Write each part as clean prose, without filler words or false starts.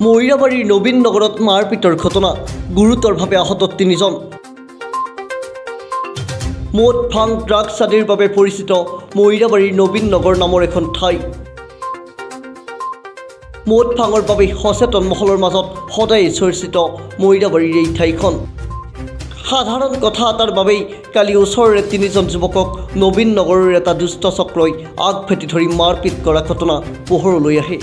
মহিৰাবাৰীৰ নবীন নগৰত মাৰপিটৰ ঘটনা গুৰুতৰভাৱে আহত 3জন। মদ ভাং ড্ৰাগছ আদিৰ বাবে পৰিচিত মহিৰাবাৰীৰ নবীন নগৰ নামৰ এখন ঠাই। মদ ভাঙৰ বাবে সচেতন মহলৰ মাজত সদায় চৰ্চিত মহিৰাবাৰীৰ এই ঠাইখন। সাধাৰণ কথা এটাৰ বাবেই কালি ওচৰৰে 3জন যুৱকক নবীন নগৰৰ এটা দুষ্ট চক্ৰই আগভেটি ধৰি মাৰপিট কৰা ঘটনা পোহৰলৈ আহে।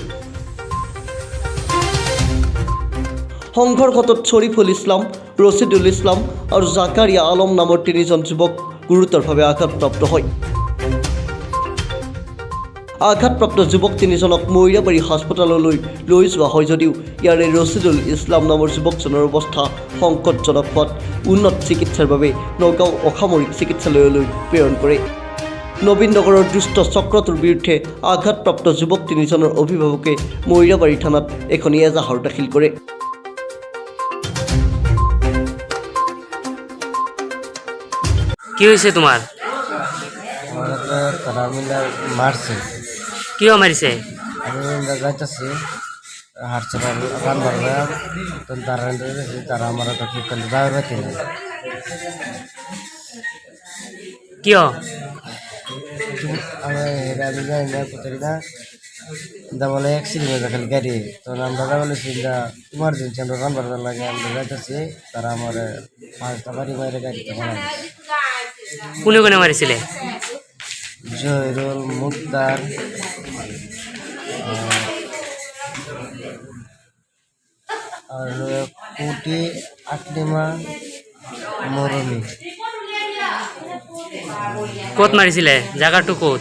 সংঘৰ্ষত শৰীফুল ইছলাম, ৰছিদুল ইছলাম আৰু জাকাৰিয়া আলম নামৰ 3জন যুৱক গুৰুতৰভাৱে আঘাতপ্ৰাপ্ত হয়। আঘাতপ্ৰাপ্ত যুৱক 3জনক মহিৰাবাৰী হাস্পতাললৈ লৈ যোৱা হয় যদিও ইয়াৰে ৰছিদুল ইছলাম নামৰ যুৱকজনৰ অৱস্থা সংকটজনক হোৱাত উন্নত চিকিৎসাৰ বাবে নগাঁও অসামৰিক চিকিৎসালয়লৈ প্ৰেৰণ কৰে। নবীন নগৰৰ দুষ্ট চক্ৰটোৰ বিৰুদ্ধে আঘাতপ্ৰাপ্ত যুৱক 3জনৰ অভিভাৱকে মহিৰাবাৰী থানাত এখন এজাহাৰ দাখিল কৰে। কি হয়েছে তোমার? তারা মিলে মারছে। কিও মারিছে? আমি যাইতেছি হাঁটছে রান বাড়বে তারা আমার ঠিক করতে যাওয়ার পাইতে না। কিও? আমি যাই না কোথায় না বলে অ্যাক্সিডেন্ট হয়ে খালি গাড়ি তখন আমরা বলেছি ইমার্জেন্সি আমরা রান বাড়াতে লাগে আমরা যাইতেছি তারা আমার 5টা বাড়ি বাইরে গাড়িতে মারা কোনে কোনে মারিছিলে? জহিরুল, মুক্তার, আর কুটি, আকলিমা, মরমি। কত মারিছিলে? জায়গাটু কত?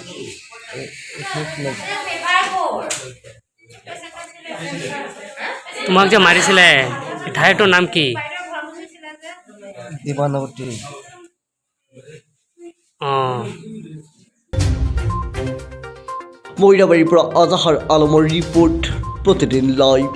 তোমাক যে মারিছিলে ঠাইটোৰ নাম কি? দিবানবতী। মহিৰাবাৰীৰ পৰা আজাহাৰ আলমৰ ৰিপৰ্ট, প্ৰতিদিন লাইভ।